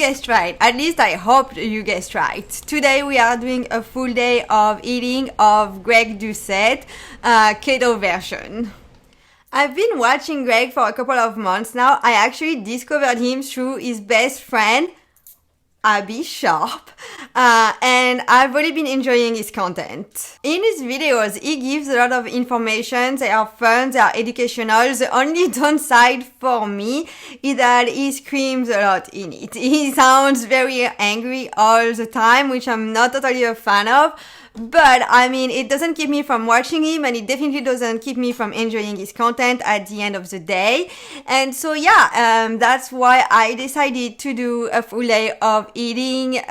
guessed right. At least I hope you guessed right. Today we are doing a full day of eating of Greg Doucette, keto version. I've been watching Greg for a couple of months now. I actually discovered him through his best friend, Abby Sharp, and I've really been enjoying his content. In his videos, he gives a lot of information. They are fun, they are educational. The only downside for me is that he screams a lot in it. He sounds very angry all the time, which I'm not totally a fan of. But I mean, it doesn't keep me from watching him, and it definitely doesn't keep me from enjoying his content at the end of the day. And so that's why I decided to do a full day of eating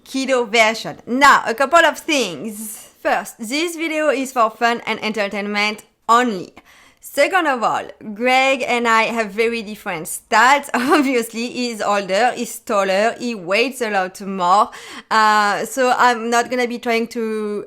keto version. Now, a couple of things. First, this video is for fun and entertainment only. Second of all, Greg and I have very different stats. Obviously, he's older, he's taller, he weighs a lot more. So I'm not gonna be trying to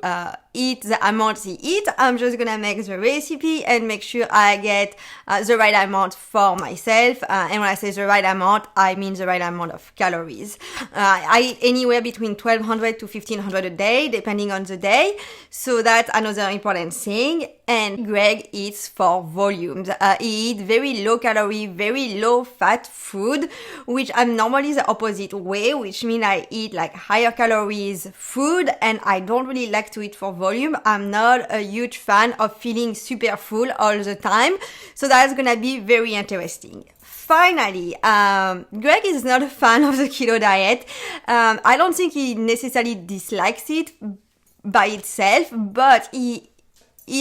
eat the amount he eats. I'm just gonna make the recipe and make sure I get the right amount for myself. And when I say the right amount, I mean the right amount of calories. I eat anywhere between 1,200 to 1,500 a day, depending on the day. So that's another important thing. And Greg eats for volumes. He eats very low calorie, very low fat food, which I'm normally the opposite way, which means I eat like higher calories food, and I don't really like to eat for volume. I'm not a huge fan of feeling super full all the time. So that's gonna be very interesting. Finally, Greg is not a fan of the keto diet. I don't think he necessarily dislikes it by itself, but he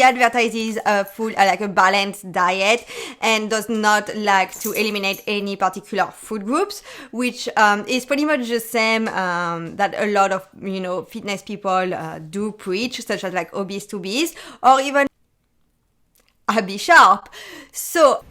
advertises like a balanced diet and does not like to eliminate any particular food groups, which is pretty much the same that a lot of fitness people do preach, such as like obese to beast or even Abby Sharp. So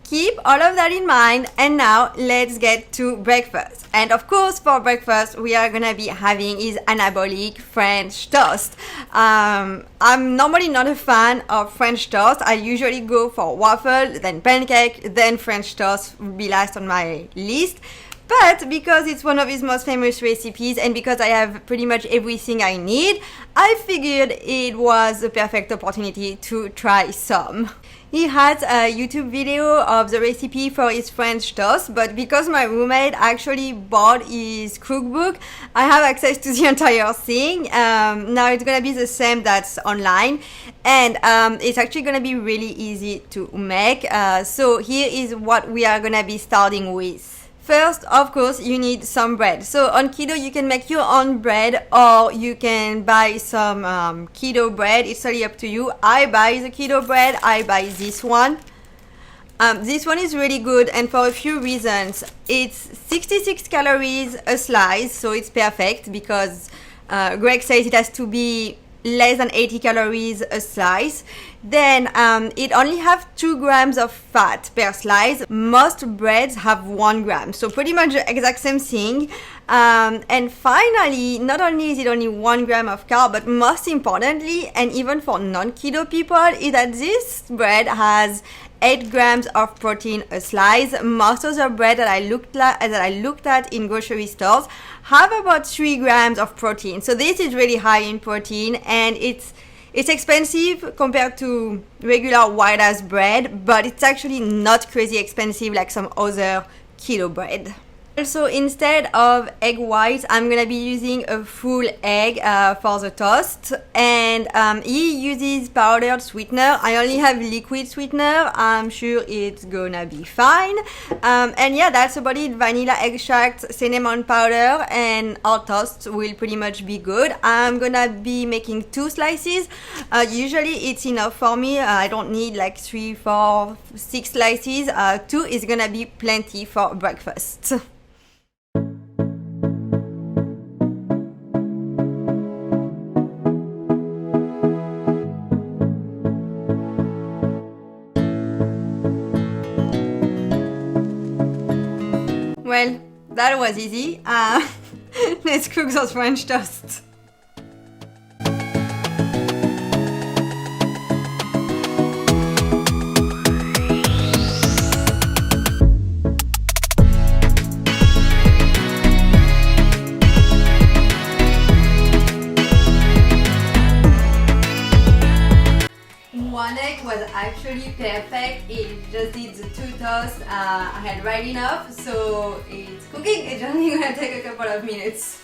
keep all of that in mind, and now let's get to breakfast. And of course, for breakfast, we are gonna be having his anabolic French toast. I'm normally not a fan of French toast. I usually go for waffle, then pancake, then French toast will be last on my list. But because it's one of his most famous recipes and because I have pretty much everything I need, I figured it was the perfect opportunity to try some. He has a YouTube video of the recipe for his French toast, but because my roommate actually bought his cookbook, I have access to the entire thing. Now it's gonna be the same that's online, and it's actually gonna be really easy to make. So here is what we are gonna be starting with. First, of course, you need some bread. So on keto, you can make your own bread or you can buy some keto bread. It's totally up to you. I buy the keto bread. I buy this one. This one is really good, and for a few reasons. It's 66 calories a slice, so it's perfect because Greg says it has to be less than 80 calories a slice. Then it only have 2 grams of fat per slice. Most breads have 1 gram, so pretty much the exact same thing. And finally, not only is it only 1 gram of carb, but most importantly, and even for non-keto people, is that this bread has 8 grams of protein a slice. Most of the bread that I looked at in grocery stores have about 3 grams of protein. So this is really high in protein, and it's expensive compared to regular white ass bread, but it's actually not crazy expensive like some other keto bread. Also, instead of egg whites, I'm gonna be using a full egg for the toast, and he uses powdered sweetener. I only have liquid sweetener. I'm sure it's gonna be fine. And yeah, that's about it. Vanilla extract, cinnamon powder, and our toast will pretty much be good. I'm gonna be making 2 slices. Usually it's enough for me. I don't need like 3, 4, 6 slices. 2 is gonna be plenty for breakfast. Well, that was easy. Let's cook those French toast. egg was actually perfect. It just did the 2 toasts. I had right enough, so it's cooking. It's only gonna take a couple of minutes.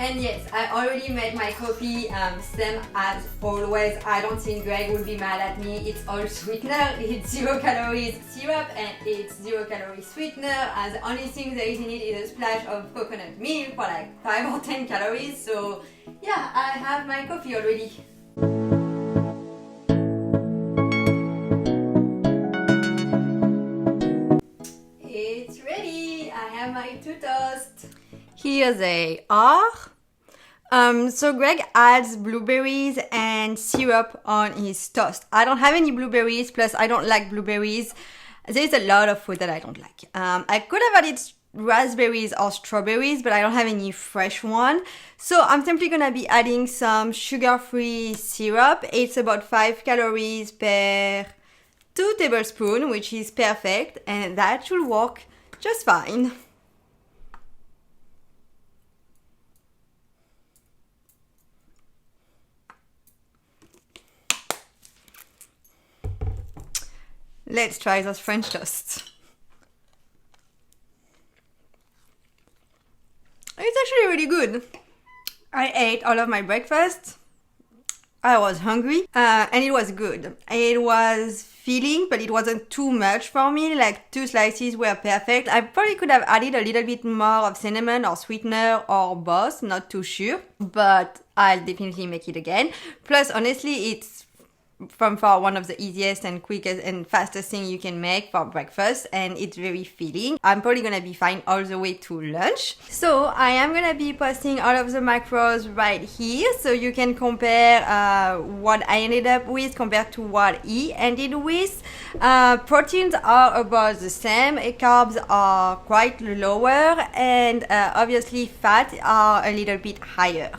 And yes, I already made my coffee, same as always. I don't think Greg will be mad at me. It's all sweetener, it's 0 calories syrup and it's 0 calorie sweetener. And the only thing there is in it is a splash of coconut milk for like 5 or 10 calories. So yeah, I have my coffee already. It's ready. I have my 2 toasts. Here they are. So Greg adds blueberries and syrup on his toast. I don't have any blueberries, plus I don't like blueberries. There's a lot of food that I don't like. I could have added raspberries or strawberries, but I don't have any fresh one. So I'm simply gonna be adding some sugar-free syrup. It's about 5 calories per 2 tablespoons, which is perfect, and that should work just fine. Let's try those French toasts. It's actually really good. I ate all of my breakfast. I was hungry, and it was good. It was filling, but it wasn't too much for me. Like 2 slices were perfect. I probably could have added a little bit more of cinnamon or sweetener or both, not too sure, but I'll definitely make it again. Plus, honestly, it's from far one of the easiest and quickest and fastest thing you can make for breakfast, and it's very filling. I'm probably gonna be fine all the way to lunch. So I am gonna be posting all of the macros right here, so you can compare what I ended up with compared to what he ended with. Proteins are about the same, carbs are quite lower, and obviously fat are a little bit higher.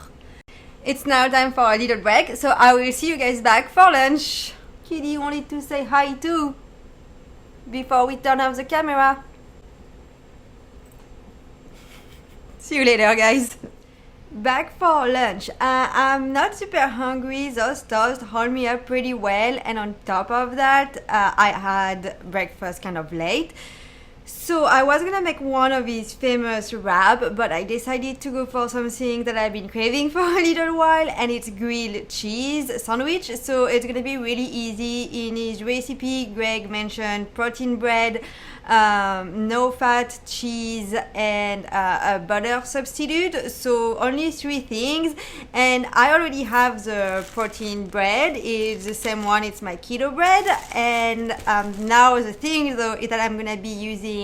It's now time for a little break, so I will see you guys back for lunch. Kitty wanted to say hi too before we turn off the camera. See you later, guys. Back for lunch. I'm not super hungry. Those toasts hold me up pretty well, and on top of that, I had breakfast kind of late. So I was gonna make one of his famous wrap, but I decided to go for something that I've been craving for a little while, and it's grilled cheese sandwich. So it's gonna be really easy. In his recipe, Greg mentioned protein bread, no fat cheese, and a butter substitute. So only 3 things, and I already have the protein bread. It's the same one, it's my keto bread. And now the thing though is that I'm gonna be using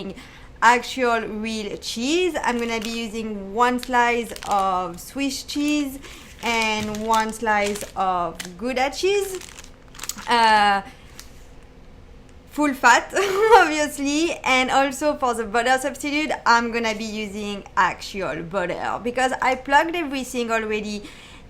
actual real cheese. I'm gonna be using 1 slice of Swiss cheese and 1 slice of Gouda cheese. Full fat, obviously. And also for the butter substitute, I'm gonna be using actual butter because I plugged everything already.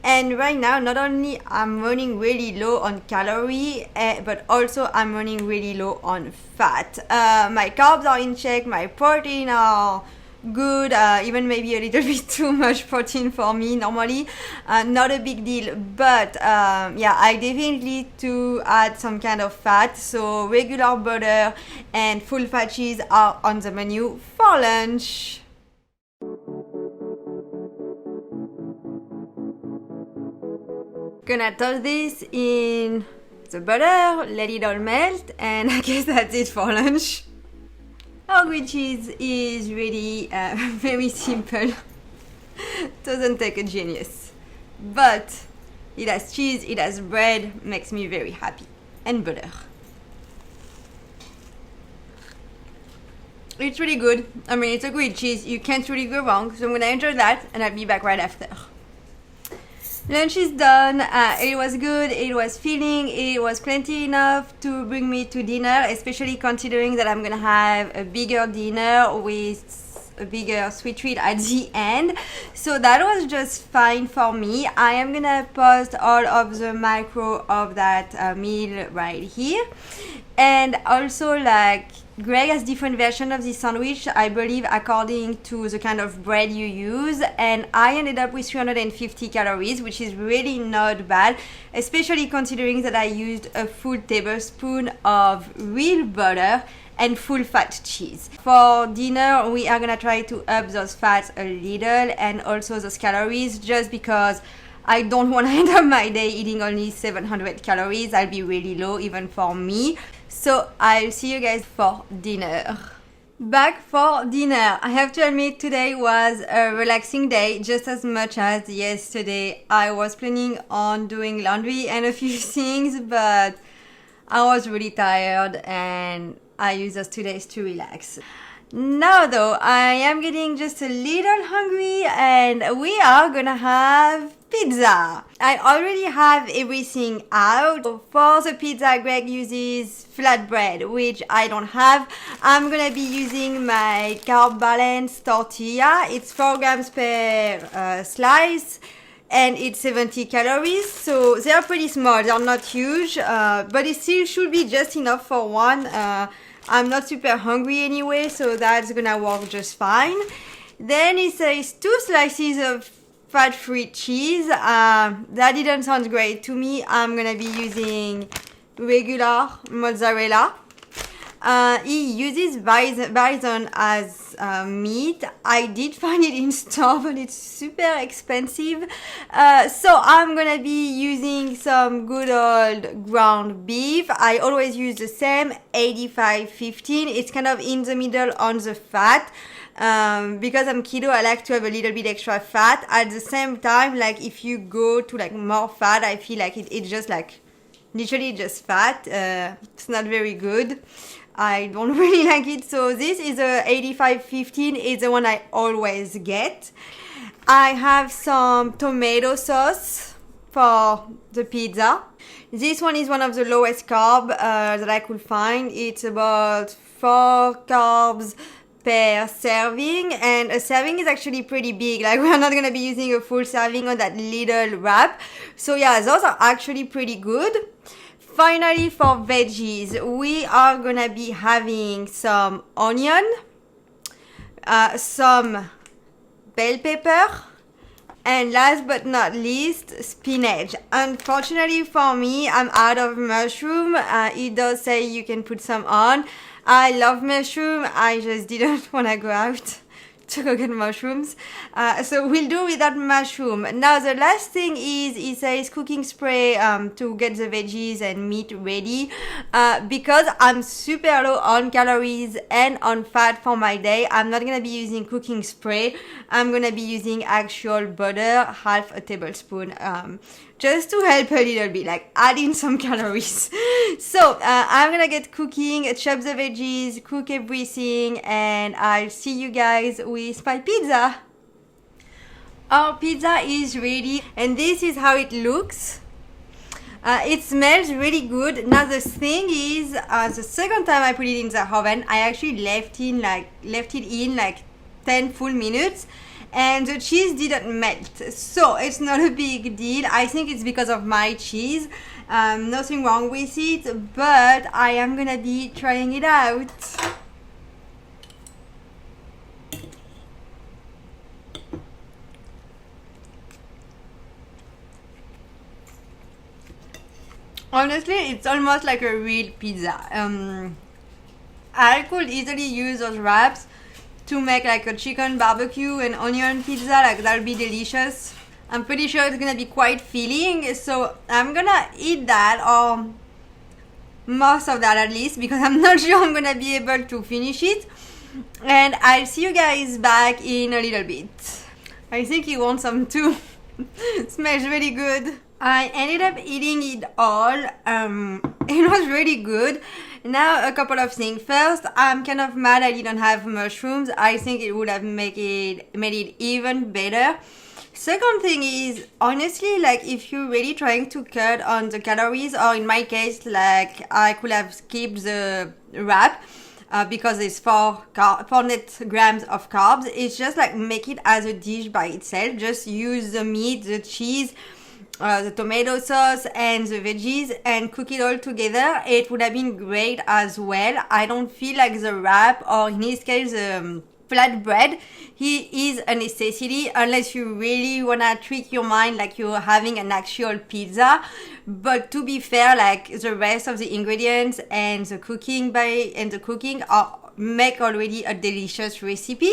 And right now, not only I'm running really low on calorie, but also I'm running really low on fat. My carbs are in check, my protein are good, even maybe a little bit too much protein for me normally. Not a big deal, but yeah, I definitely need to add some kind of fat. So regular butter and full fat cheese are on the menu for lunch. Gonna toss this in the butter, let it all melt, and I guess that's it for lunch. Our grilled cheese is really very simple. Doesn't take a genius, but it has cheese, it has bread, makes me very happy, and butter. It's really good. I mean, it's a grilled cheese, you can't really go wrong, so I'm gonna enjoy that, and I'll be back right after. Lunch is done. It was good, it was filling, it was plenty enough to bring me to dinner, especially considering that I'm gonna have a bigger dinner with a bigger sweet treat at the end. So that was just fine for me. I am gonna post all of the macro of that meal right here. And also, like, Greg has different versions of this sandwich, I believe, according to the kind of bread you use, and I ended up with 350 calories, which is really not bad, especially considering that I used a full tablespoon of real butter and full fat cheese. For dinner, we are gonna try to up those fats a little and also those calories, just because I don't want to end up my day eating only 700 calories. I'll be really low even for me. So I'll see you guys for dinner. Back for dinner. I have to admit today was a relaxing day just as much as yesterday. I was planning on doing laundry and a few things, but I was really tired and I used those 2 days to relax. Now though, I am getting just a little hungry and we are gonna have pizza. I already have everything out. For the pizza, Greg uses flatbread, which I don't have. I'm gonna be using my carb balance tortilla. It's 4 grams per slice and it's 70 calories, so they are pretty small. They're not huge, but it still should be just enough for one. I'm not super hungry anyway, so that's gonna work just fine. Then it says 2 slices of fat-free cheese. That didn't sound great to me. I'm gonna be using regular mozzarella. He uses bison as meat. I did find it in store, but it's super expensive. So I'm gonna be using some good old ground beef. I always use the same 85-15. It's kind of in the middle on the fat. Because I'm keto, I like to have a little bit extra fat. At the same time, like if you go to like more fat, I feel like it's just like literally just fat. It's not very good. I don't really like it. So this is a 85-15. It's the one I always get. I have some tomato sauce for the pizza. This one is one of the lowest carb that I could find. It's about 4 carbs per serving, and a serving is actually pretty big. Like we're not gonna be using a full serving on that little wrap. So yeah, those are actually pretty good. Finally, for veggies, we are gonna be having some onion, some bell pepper, and last but not least, spinach. Unfortunately for me, I'm out of mushroom. It does say you can put some on. I love mushroom. I just didn't want to go out to go get mushrooms. So we'll do without mushroom. Now the last thing is, it says cooking spray to get the veggies and meat ready. Because I'm super low on calories and on fat for my day, I'm not going to be using cooking spray. I'm going to be using actual butter, half a tablespoon. Just to help a little bit, like add in some calories. So I'm gonna get cooking, chop the veggies, cook everything, and I'll see you guys with my pizza. Our pizza is ready, and this is how it looks. It smells really good. Now the thing is, the second time I put it in the oven, I actually left it in like 10 full minutes. And the cheese didn't melt, so it's not a big deal. I think it's because of my cheese. Nothing wrong with it, but I am gonna be trying it out. Honestly, it's almost like a real pizza. I could easily use those wraps to make like a chicken barbecue and onion pizza. Like that'll be delicious. I'm pretty sure it's gonna be quite filling, so I'm gonna eat that, or most of that at least, because I'm not sure I'm gonna be able to finish it. And I'll see you guys back in a little bit. I think you want some too. Smells really good. I ended up eating it all. It was really good. Now a couple of things. First, I'm kind of mad I didn't have mushrooms. I think it would have made it even better. Second thing is, honestly, like if you're really trying to cut on the calories, or in my case, like I could have skipped the wrap because it's 4 net grams of carbs. It's just like make it as a dish by itself. Just use the meat, the cheese, the tomato sauce and the veggies and cook it all together, it would have been great as well. I don't feel like the wrap, or in this case flatbread, he is a necessity unless you really wanna trick your mind like you're having an actual pizza. But to be fair, like the rest of the ingredients and the cooking are make already a delicious recipe.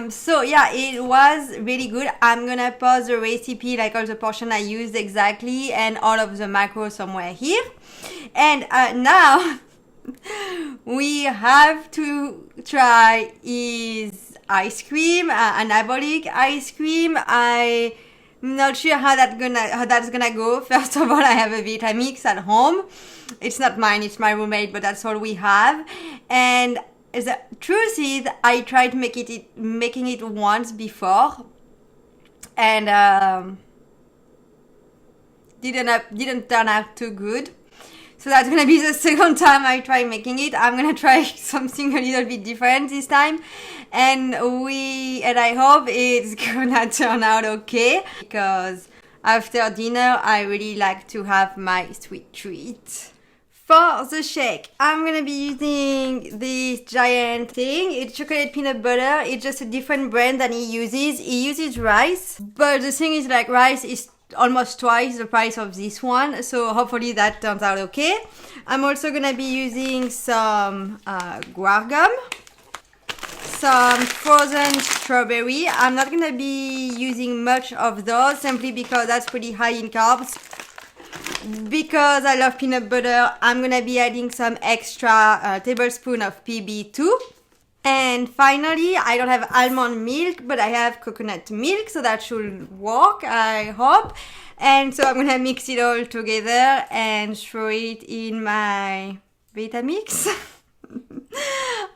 So yeah, it was really good. I'm gonna post the recipe, like all the portion I used exactly and all of the macros somewhere here. And now we have to try is ice cream, anabolic ice cream. I'm not sure how that's gonna go. First of all, I have a Vitamix at home. It's not mine, it's my roommate, but that's all we have. And the truth is, I tried making it once before, and didn't turn out too good. So that's gonna be the second time I try making it. I'm gonna try something a little bit different this time, and I hope it's gonna turn out okay, because after dinner I really like to have my sweet treat. For the shake, I'm gonna be using this giant thing. It's chocolate peanut butter. It's just a different brand than he uses. He uses rice, but the thing is, like, rice is almost twice the price of this one, so hopefully that turns out okay. I'm also gonna be using some guar gum, some frozen strawberry. I'm not gonna be using much of those simply because that's pretty high in carbs. Because I love peanut butter, I'm gonna be adding some extra tablespoon of PB2. And finally, I don't have almond milk, but I have coconut milk, so that should work, I hope. And so I'm gonna mix it all together and throw it in my Vitamix.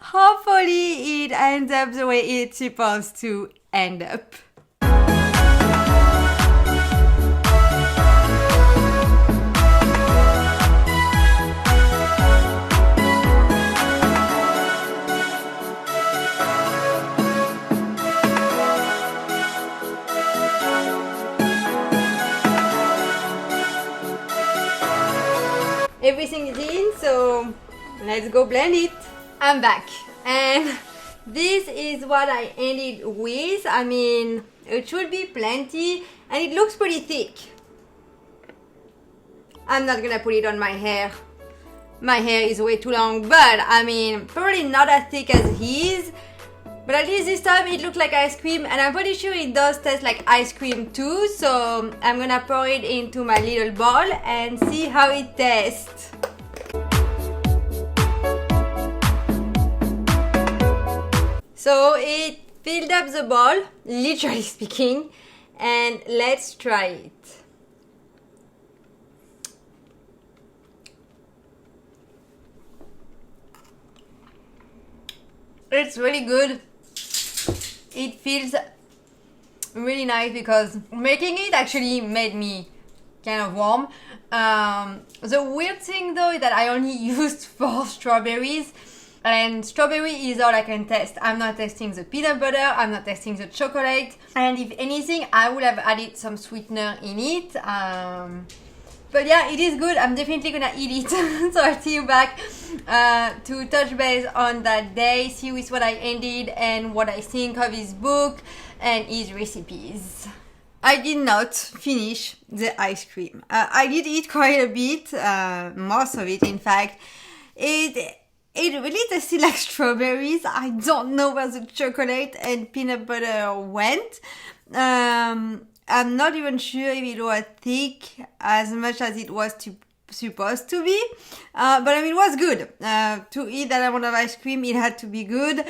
Hopefully it ends up the way it's supposed to end up. Everything is in, so let's go blend it. I'm back, and this is what I ended with. I mean, it should be plenty, and it looks pretty thick. I'm not gonna put it on my hair. My hair is way too long, but I mean, probably not as thick as his. But at least this time it looked like ice cream, and I'm pretty sure it does taste like ice cream too. So I'm gonna pour it into my little bowl and see how it tastes. So it filled up the bowl, literally speaking, and let's try it. It's really good. It feels really nice because making it actually made me kind of warm. The weird thing though is that I only used 4 strawberries, and strawberry is all I can taste. I'm not tasting the peanut butter, I'm not tasting the chocolate, and if anything I would have added some sweetener in it. But yeah, it is good. I'm definitely gonna eat it. So I'll see you back to touch base on that day, see with what I ended and what I think of his book and his recipes. I did not finish the ice cream. I did eat quite a bit, most of it in fact. It really tasted like strawberries. I don't know where the chocolate and peanut butter went. I'm not even sure if it was thick as much as it was supposed to be. But I mean, it was good. To eat that amount of ice cream, it had to be good.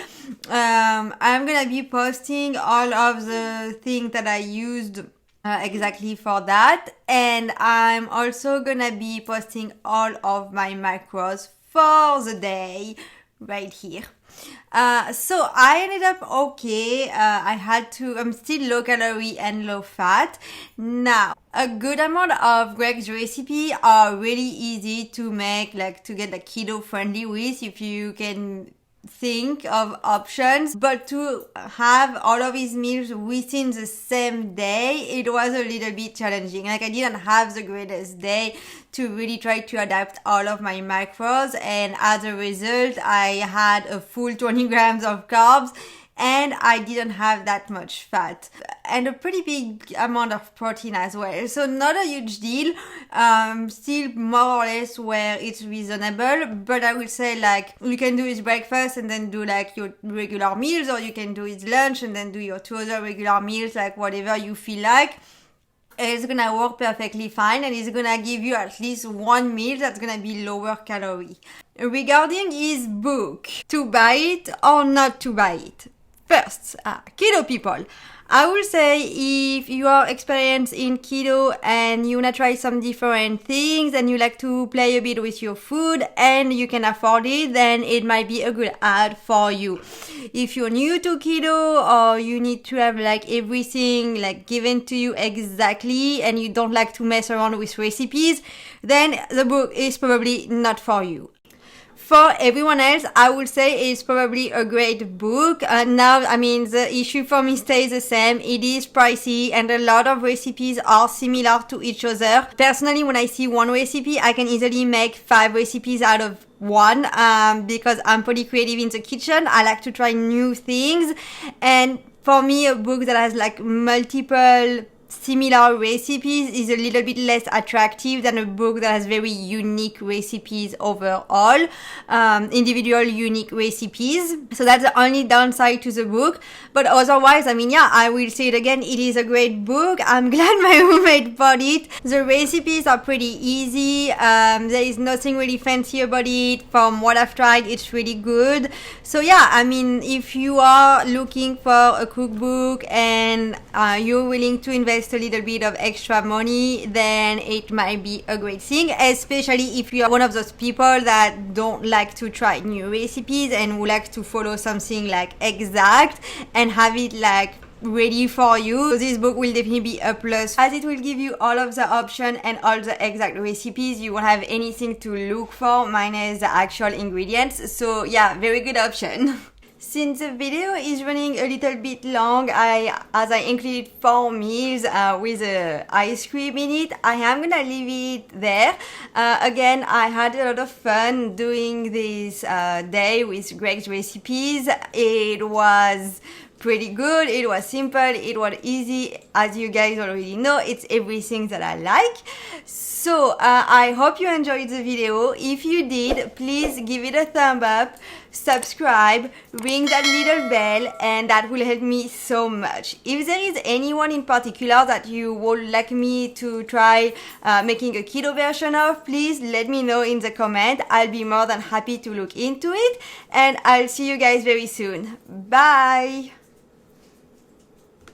I'm gonna be posting all of the things that I used exactly for that. And I'm also gonna be posting all of my macros for the day right here. So I ended up okay. I'm still low calorie and low fat. Now, a good amount of Greg's recipe are really easy to make, like to get like keto friendly with, if you can think of options, but to have all of his meals within the same day, it was a little bit challenging. Like, I didn't have the greatest day to really try to adapt all of my macros, and as a result, I had a full 20 grams of carbs, and I didn't have that much fat and a pretty big amount of protein as well. So not a huge deal, still more or less where it's reasonable, but I would say like you can do his breakfast and then do like your regular meals, or you can do his lunch and then do your two other regular meals, like whatever you feel like. It's gonna work perfectly fine, and it's gonna give you at least one meal that's gonna be lower calorie. Regarding his book, to buy it or not to buy it? First, keto people, I will say if you are experienced in keto and you wanna try some different things and you like to play a bit with your food and you can afford it, then it might be a good ad for you. If you're new to keto or you need to have like everything like given to you exactly and you don't like to mess around with recipes, then the book is probably not for you. For everyone else, I would say it's probably a great book. Now, I mean, the issue for me stays the same. It is pricey and a lot of recipes are similar to each other. Personally, when I see one recipe, I can easily make 5 recipes out of one because I'm pretty creative in the kitchen. I like to try new things. And for me, a book that has like multiple similar recipes is a little bit less attractive than a book that has very unique recipes overall, individual unique recipes. So that's the only downside to the book. But otherwise, I mean, yeah, I will say it again, it is a great book. I'm glad my roommate bought it. The recipes are pretty easy. There is nothing really fancy about it. From what I've tried, it's really good. So yeah, I mean, if you are looking for a cookbook and you're willing to invest a little bit of extra money, then it might be a great thing, especially if you are one of those people that don't like to try new recipes and would like to follow something like exact and have it like ready for you. So this book will definitely be a plus, as it will give you all of the options and all the exact recipes. You won't have anything to look for minus the actual ingredients. So yeah, very good option. Since the video is running a little bit long, as I included 4 meals with ice cream in it, I am gonna leave it there. Again, I had a lot of fun doing this day with Greg's recipes. It was pretty good, it was simple, it was easy. As you guys already know, it's everything that I like. So I hope you enjoyed the video. If you did, please give it a thumb up, subscribe, ring that little bell, and that will help me so much. If there is anyone in particular that you would like me to try making a keto version of, please let me know in the comment. I'll be more than happy to look into it, and I'll see you guys very soon. Bye!